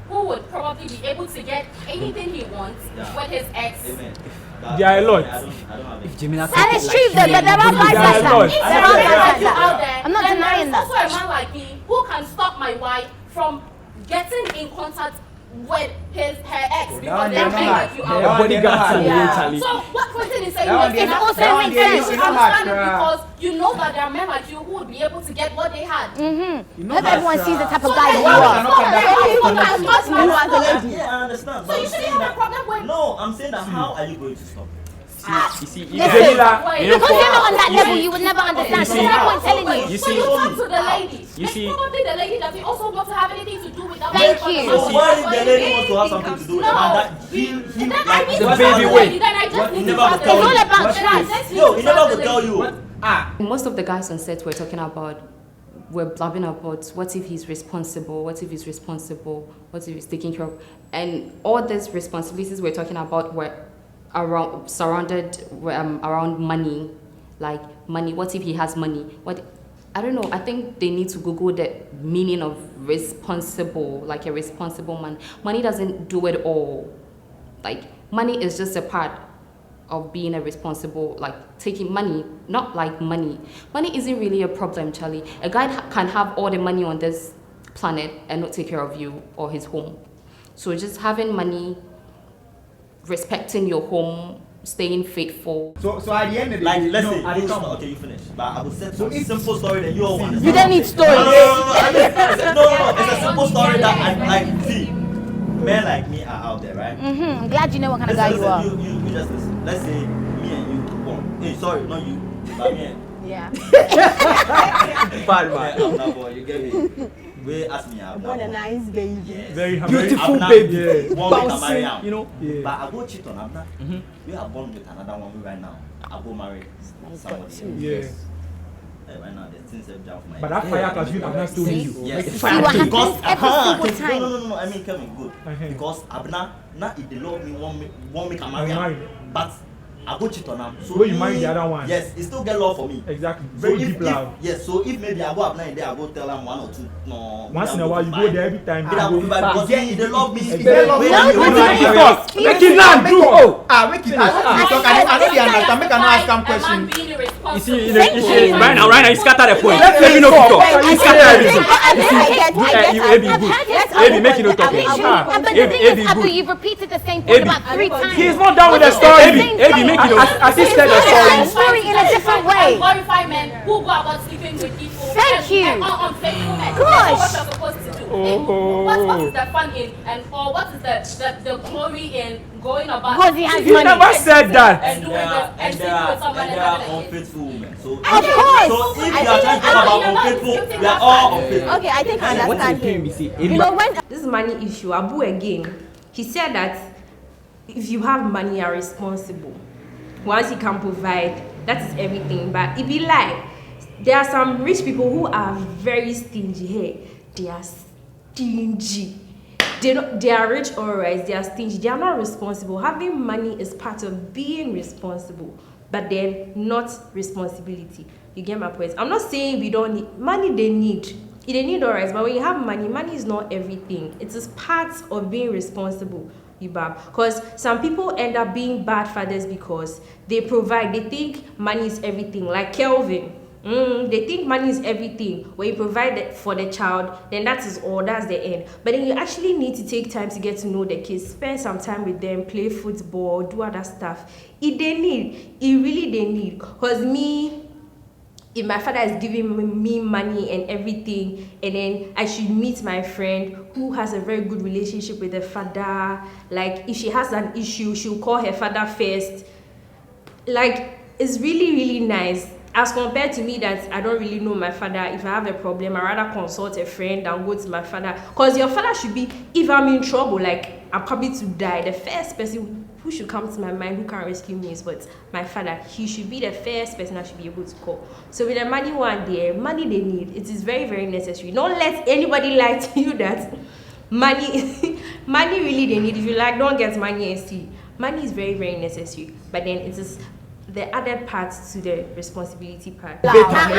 Who would probably be able to get anything he wants with his ex. There are a lot. And it's true that there are guys like that. I'm not denying that. There's also a man like me who can stop my wife from getting in contact with her ex because they're men like you out. So what Quentin is saying is it also makes sense. You understand it because you know that there are men like you who would be able to get what they had. Not everyone sees the type of guy you are. Yeah, I understand. So you shouldn't have a problem with. No, I'm saying that how are you going to stop? You see, because you're not on that level, you would never understand. So there's no point telling you. So you talk to the lady. It's probably the lady that you also want to have anything to do with that. Thank you. So why if the lady wants to have something to do with the man that he the baby way. Then I just need to It's all about trust. Yo, he never will tell you. Most of the guys on set were talking about, we're blabbing about what if he's responsible, what if he's responsible, what if he's taking care of, and all these responsibilities we're talking about were surrounded around money. like money. What if he has money? What? I don't know. I think they need to Google the meaning of responsible, like a responsible man. Money doesn't do it all. Like, money is just a part of being a responsible, like taking money, not like money. Money isn't really a problem, Charlie. A guy can have all the money on this planet and not take care of you or his home. So just having money, respecting your home, staying faithful. So at the end of the like, day, let's say, okay, you finish. But I will set some simple story that you all want. You don't need stories. No, it's a simple story that I see. Men like me are out there, right? I'm glad you know what kind of guy you are. You just listen. Let's say me and you won. Hey, sorry, not you, but me and Yeah. bad man. No, boy, you get me. We ask me out. What a nice baby. Yes. Very beautiful Abna, baby. Yeah. One make a marry am. You know? Yeah. But I go cheat on Abna. We are born with another one right now. I go marry somebody else. Yeah. Right now, the things have jumped my But that fire class, you have not still need you. yes, See what happens every single time. No. I mean, Kevin, good. Because Abna, now if they love me, won't make a marry. But I go cheat on them. So when you marry the other one, yes, it still get love for me. Exactly. So Very deep love. Yes, so if maybe I go Abna in there, I go tell them one or two. No. Once in a while, you go there every time. Because they love me. They love me. Make it land, do. Make it land. I know the understand. Make an ask some question. You see, right now, you scatter the point. Let me know. You scatter everything. Maybe make it no talk. But the thing is, Abu, you've repeated the same point about 3 times. He's not done with the story. Make it no. As he said the Same story. story in a different way. Glorify men who go about sleeping with people. Thank you. And unfaithful men. Gosh. That's what you're supposed to do. What is the fun in, or what is the glory in going about? Because he has You money. never said that. And doing and sleeping with someone and and there are having a kid. unfaithful women. So Of course. So if you are trying to talk about unfaithful, we are all unfaithful. Okay, I think I understand him. You know when This money issue, Abu again, he said that if you have money, you are responsible. Once you can provide, that is everything. But if you like, there are some rich people who are very stingy. Hey, they are stingy. They are rich or right, they are stingy. They are not responsible. Having money is part of being responsible, but then not responsibility. You get my point? I'm not saying we don't need money. They need alright, but when you have money, money is not everything. It is part of being responsible. Because some people end up being bad fathers because they provide. They think money is everything. Like Kelvin, they think money is everything. When you provide for the child, then that is all. That's the end. But then you actually need to take time to get to know the kids, spend some time with them, play football, do other stuff. If they need. Because if my father is giving me money and everything, and then I should meet my friend who has a very good relationship with the father. Like, if she has an issue, she'll call her father first. Like, it's really, really nice. As compared to me that I don't really know my father. If I have a problem, I'd rather consult a friend than go to my father. Because your father should be, if I'm in trouble, like I'm coming to die, the first person who should come to my mind who can rescue me is my father. He should be the first person I should be able to call. So with the money one there, money they need, it is very, very necessary. Don't let anybody lie to you that money really they need. If you like, don't get money and see. Money is very, very necessary. But then it is the other part to the responsibility part. I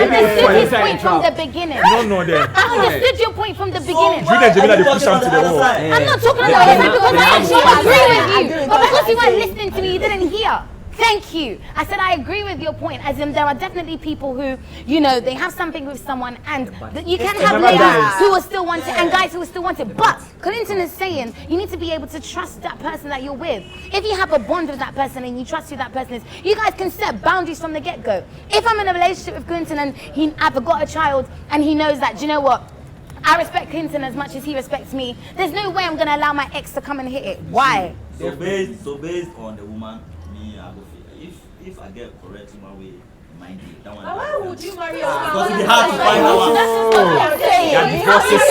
understood his point from the beginning. You don't know that. I understood your point from the beginning. You and Jamila, they push him to the wall. I'm not talking about it because I actually agree with you. But because you weren't listening to me, you didn't hear. Thank you. I said I agree with your point, as in there are definitely people who, they have something with someone, and you can have ladies who will still want it and guys who will still want it. But Clinton is saying you need to be able to trust that person that you're with. If you have a bond with that person and you trust who that person is, you guys can set boundaries from the get-go. If I'm in a relationship with Clinton and I've got a child and he knows that, do you know what? I respect Clinton as much as he respects me. There's no way I'm going to allow my ex to come and hit it. Why? So based on the woman, if I get correct in my way, mind you, that one. Why would you marry a woman? Because it's hard to find that one. That divorces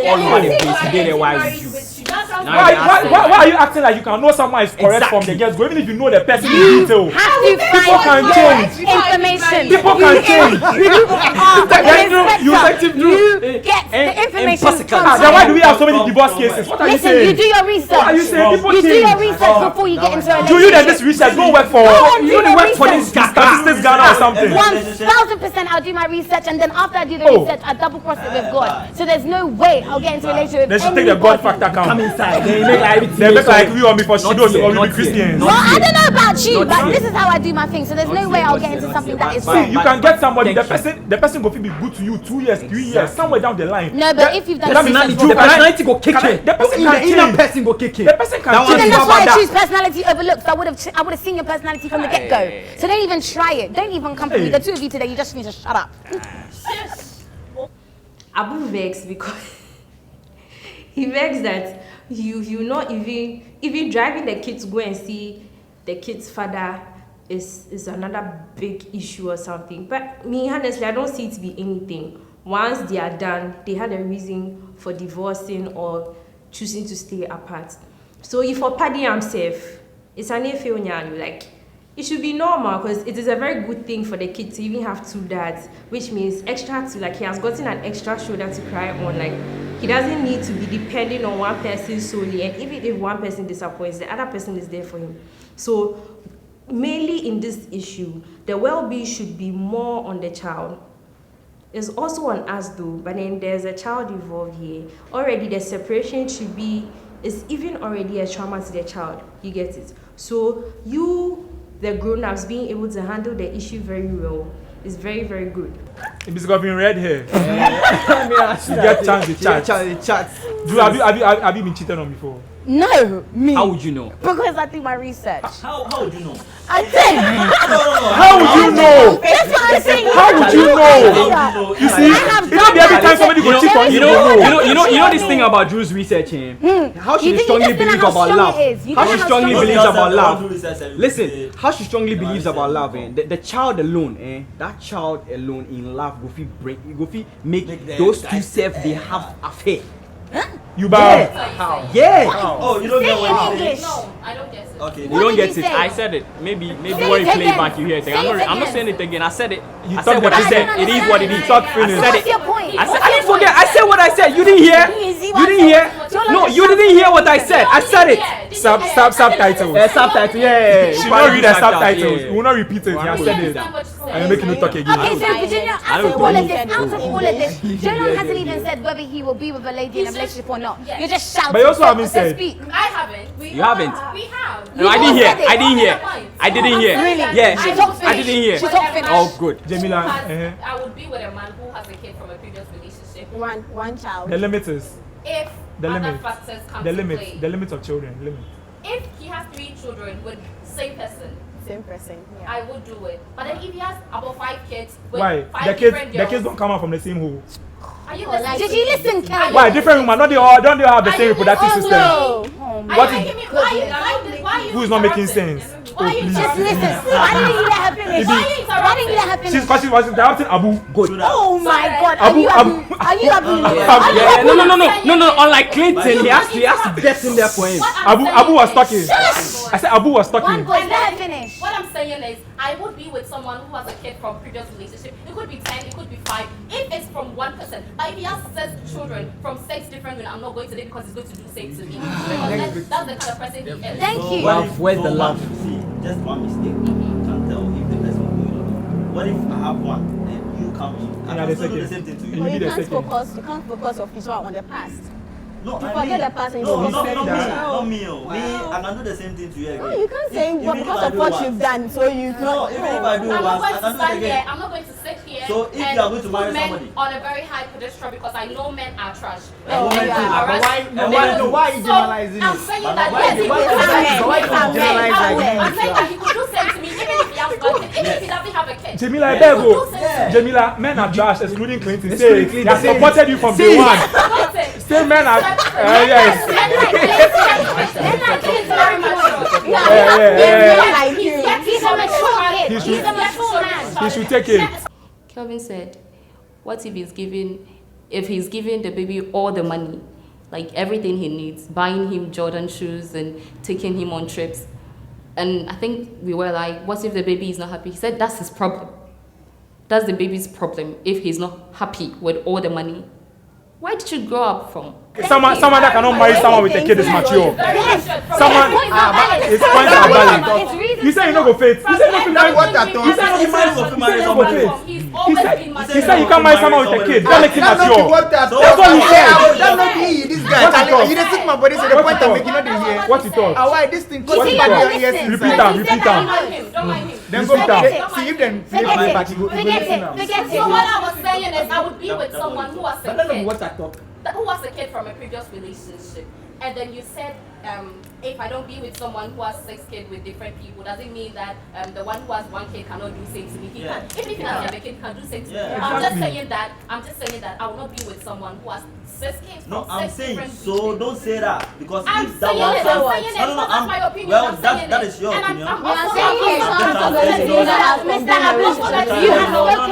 all over the place. They get their wives with you. That's how Why are you acting like you can know someone is correct from the get-go, even if you know the person in detail? People can change. Information. People can change. You get the information. Then why do we have so many divorce cases? What are you saying? You do your research. What are you saying? People You do change. your research before you get into a relationship. Do you then this research? Go work for this Statistics Ghana or something. 1000% I'll do my research, and then after I do the research, I double cross it with God. So there's no way I'll get into a relationship with They should take the God factor count. Come inside. They make like we on before she knows we be Christians. Well, I don't know about you, but this is how I do my thing. So there's no way I'll get into something that is See, wrong. you can get somebody, the person go be good to you 2 years, 3 years, somewhere down the line. No, but if you've done the personality go kick it. The person The can inner change. person go kick it. The person can So then change. that's why I choose personality over looks. I would have seen your personality from the get-go. So don't even try it. Don't even come for me. The two of you today, you just need to shut up. Abu vexed because he vexed that you not even driving the kids to go and see the kid's father is another big issue or something. But me, honestly, I don't see it to be anything. Once they are done, they had a reason for divorcing or choosing to stay apart. So if for Paddy I'm safe, it's an onyanu, like it should be normal because it is a very good thing for the kid to even have two dads, which means extra to, like, he has gotten an extra shoulder to cry on. Like, he doesn't need to be depending on one person solely, and even if one person disappoints, the other person is there for him. So mainly in this issue, the well-being should be more on the child. It's also on us though, but then there's a child involved here. Already the separation should be, it's even already a trauma to the child, you get it? So you, the grown-ups, being able to handle the issue very well is very, very good. It's got been red hair. You get chance to chat. Have you been cheated on before? No, me. How would you know? Because I do my research. How would you know? I did. How would you know? That's what I'm saying. How would you know? You see, every time somebody go cheat on You know this thing about Drew's research, how she strongly believes about love. How she strongly believes about love. Listen, how she strongly believes about love. The child alone, that child alone in love go fi make those two self they have affair. You bad. How? Yeah. Oh, you don't know what English. No, I don't get it. Okay. You don't did get you it. say? I said it. Maybe Say when you it play again. back you hear it. Say I'm it not again. saying it again. I said it. You I said talked what I about said. It is what it is. Talk I finish. said What's it. your point? I didn't forget. I said what I said. You didn't hear. You didn't hear. No, you didn't hear what I said. I said it. Subtitles. Subtitle. Yeah. She will not read the subtitles. We will not repeat it. I said it. And you're making me talk again. Okay, so Virginia, out of all of this, Jonah hasn't even said whether he will be with a lady in a relationship or not. You're just shouting. But you also haven't So said. speak. I haven't. You haven't. We have. No, I didn't hear. I didn't hear. I didn't hear. Really? Yeah. She talked I finish. didn't hear. She talked finish. Oh, good. Jamila, I would be with a man who has a kid from a previous relationship. One child. the limit is If the other limit. factors come The to limit. play. The limit of children. Limit. If he has 3 children with same person, Same person. Yeah. I would do it. But then if he has about 5 kids with Why? 5 The different kids girls, don't come out from the same hole. are you like- Did you listen, Kelly? Why? Different women. Don't they all have the same reproductive Oh, system? no. Oh, What Are you is- making me why you Who is not making interrupting? sense? Why are you please. just interrupting? listen. Why didn't you let her finish? Why are you Why didn't you let her interrupting? finish? Because she was interrupting Abu. Good. Oh my God! Abu- Are you Abu? Yeah. No. Unlike Clinton, he has to get in there for him. Abu was talking. I said Abu was talking. One voice. Let her finish. What I'm saying is, I would be with someone who has a kid from previous relationship. It could be 10, it could be 5. If it's from one person, but if he has 6 children from 6 different women, I'm not going to date because he's going to do same to me. Because that's the kind of person he is. Thank you. Where's the love? See, just one mistake. Can't tell if the person will do it or not. What if I have one and you come in? I Yeah, can the still do the second. same thing to You you. need You a can't second. focus. You can't focus on this one on the past. No, You I forget mean, the past and you no, focus not on me, the not me. I can do the same thing to you again. No, you can't say Even if because I of do what once. you've done, so you No, not. even if I do I'm not once, going I to can do it stand here. again. I'm not going to sit here So if and you are going to marry put men somebody- on a very high pedestal because I know men are trash. Oh, Men yeah. are But harassed. why Men you do- generalizing I'm it? saying But that why yes, you- he why could you have generalize men. like I'm this? saying that he could do same to me even if he has one kid, even if he doesn't have a kid. Jamila, I He beg could you. do same to me. Jamila, men are trash, excluding Clinton. Say Excluding it. He Clinton. has supported you from day one. Clinton. Say men are. Yes. He's a mature kid. He's a mature man. He should take it. Kelvin said, what if he's giving the baby all the money? like everything he needs, buying him Jordan shoes and taking him on trips. And I think we were like, what if the baby is not happy? He said that's his problem. That's the baby's problem if he's not happy with all the money. Where did you grow up from? Someone that cannot marry someone with a kid is mature. Someone, his points are valid. You say you don't go faith. You say you don't marry someone with a kid. He said you can't marry someone with a kid. That makes him mature. That's what he said. That's not me. This guy. You didn't think my body. So the point I'm making, not the here. What he thought? Why this thing? What he thought? Repeat them. Then go back. See if then flip my back. Forget it. So what I was saying is, I would be with someone who was a kid. What I thought. Who was a kid from a previous relationship, and then you said if I don't be with someone who has 6 kids with different people, does it mean that the one who has 1 kid cannot do same to me? He can. Even if he doesn't have a kid, he can do same to me. I'm just saying that I will not be with someone who has 6 kids. No, from I'm 6 saying, different so people. don't say that, because I'm if that saying was it, that's my opinion. well, I'm saying that it. is your And opinion. I'm You also have spoken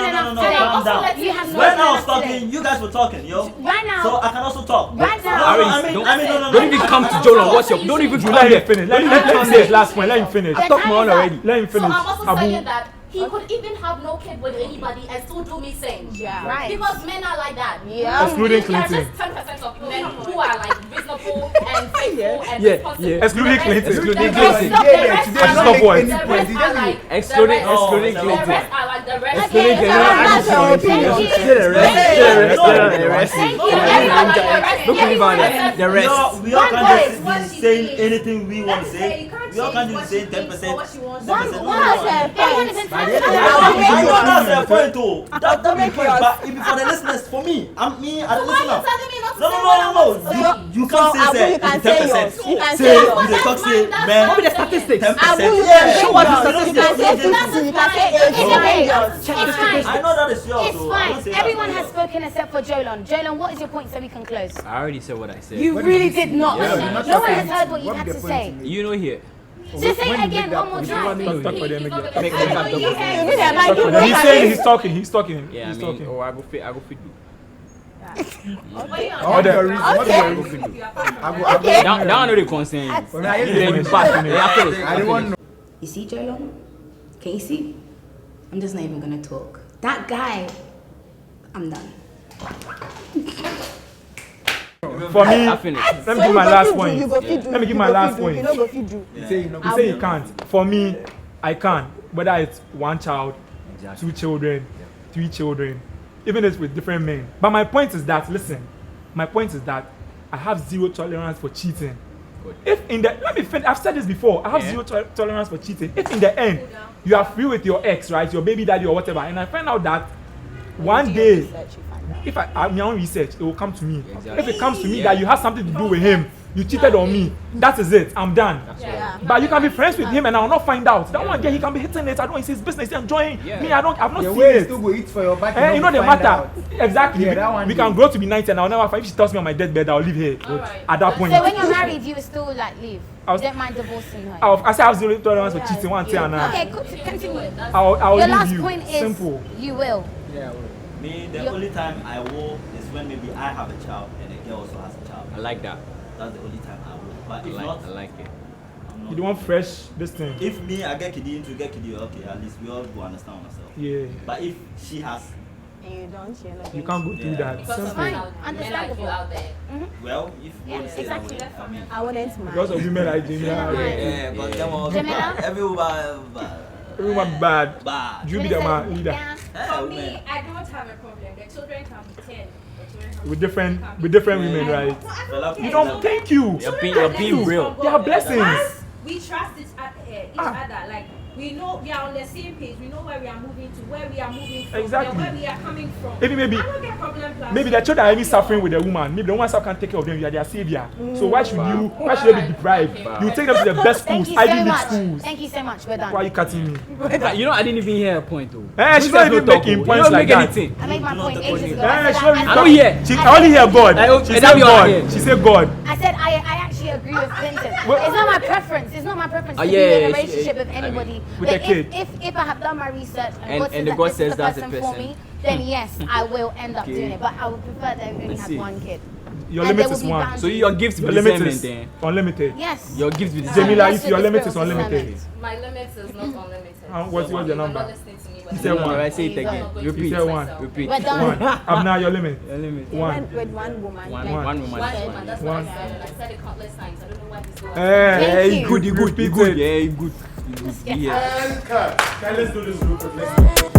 enough today. Calm down. You have When I was spoken enough talking, today. you guys were talking, yo. Right now. So I can also talk. Right now. No. Don't even come to Jolan. What's your? Don't even do Let that. him finish. Let him say his last point. Let him finish. I talked more already. Let him So finish. I'm also Abu. saying that he could even have no kid with anybody and still do me same. Yeah. Right. Because men are like that. Yeah. Excluding There are Clinton. just 10% of men who are like reasonable and faithful and Yeah, responsible. yeah. Excluding Clinton. Excluding The rest Clinton. of the rest Today, are Stop like- what? the rest are like- Excluding the rest- Clinton. The rest are like the rest. Excluding Okay, Clinton. so that's your opinion. Still the rest. Still the rest. Still the rest. Thank you. Look at him on it. The rest. We all can't voice, just be saying anything we want to say. We all can't just say 10%. 10%. Everyone is entitled to I their know opinion. that's the point too. That make point, but if it's for the listeners, for me, I'm me as a So why are you listener. telling me not to No. say what I want to say? You can't Abu, say you can it's say 10%. yours. You can Say say you yours. the talk say That's man. fine. What are the statistics? 10%. Abu, you Yeah. can say What is yours. the You can say statistics? 50. You can say 80. It's okay. Yours. It's fine. I know that is yours. It's so I fine. don't say Everyone that. has spoken except for Jolan. Jolan, what is your point so we can close? I already said what I said. You really did not. Yeah. No one has heard what you had to say. You know here. So say it again one more time. Talk for them again. Make that double. You need a mic. You He's saying he's talking. He's talking. Yeah, I He's mean, talking. I go fit. What the reason? What the reason? That I know they concern you. When I You ain't hear fast. Yeah, I don't want no. You see, Jolan? Can you see? I'm just not even gonna talk. That guy, I'm done. For me, I finished. let me give my last point. You go fit do. Let me give You my go last fit do. point. You know go fit do. You say you know. You say you can't. For me, I can. Whether it's 1 child, 2 children, 3 children, even if it's with different men. But my point is that, listen, my point is that I have 0 tolerance for cheating. Good. If in the, let me finish, I've said this before, I have 0 tolerance for cheating. If in the end, you are free with your ex, right, your baby daddy or whatever, and I find out that one day, if I my own research, it will come to me. Exactly. If it comes to me that you have something to do with him, you cheated on me, that is it, I'm done. Yeah. But you can be friends with him and I will not find out. That one day he can be hitting it, I don't, it's his business, he's enjoying. Yeah. Me, I've not The seen way you it. still go eat for your back. You know the find matter. out. Exactly. Yeah, that one we day. can grow to be 90 and I'll never find. If she tells me on my deathbed, I'll leave here. Alright. At that point. So when you're married, you will still like leave. I was- You don't mind divorcing her. I say I have 0 tolerance for cheating. One thing and Okay, continue. I'll Your leave last you. point is Simple. you will. Yeah. Well. Me, the only time I will is when maybe I have a child and a girl also has a child. I like that. That's the only time I will. But if I not, like it. I'm not. You don't want fresh this thing. If me, I get Kidi into get Kidi, okay, at least we all go understand ourselves. Yeah. But if she has, And you don't, you're not You going can't go through Yeah. that. Because of Fine, men like you understandable. out there. well, if you Yeah, want to say exactly. that way, I mean. I wouldn't mind. Because of women like Jamila. Yeah, but them all Jamila? everyone Everyone bad. bad. You be the man leader. Yeah. For me, I don't have a problem. The children can be 10. The children can With be different 10. women, right? Fella, You don't thank you. You're being real. They are blessings. Once we trust each other, like we know we are on the same page. We know where we are moving to, where we are moving from, Exactly. where we are coming from. Even maybe- I don't get problem plus. Maybe the children are even suffering with the woman. Maybe the woman can't take care of them. You are their savior. So why should they be deprived? You take them to the best Thank schools, you Ivy so League much. schools. Thank you so much. We're Why are done. you cutting me? You know, I didn't even hear a point though. She's not even making points like that. anything. I made my point ages ago. Eh, I she said, don't I even I said- don't hear. She I only hear God. I She that said be all I hear. God. She said God. I said I actually agree with Clinton. Well- It's not my preference. It's not my preference to yeah, be in a yeah, relationship with I mean, anybody. with But a kid. If I have done my research and, And the God this is says that's the for person. me, then yes, I will end up Okay. doing it. But I would prefer that I only Let's had see. 1 kid. Your And limit there is will be 1. boundaries. So your gift Your will limit discernment is then. unlimited. Yes. Your gift will Jamila, Yes, if your it limit is is unlimited. My limit is not unlimited. What's your You're number? not listening to me. You When said I'm one. Alright, say it I'm again. not going to Repeat. You said lose one. myself. Repeat. We're done. 1. Abna, your limit. Your limit. He 1. went with one woman. One Like, woman. One woman, that's what One. I said. I said it countless times. I don't know why this is Hey, Thank you. good, you good, you Repeat good. it. Yeah, you good. You good. Yeah. Okay, let's do this real quick.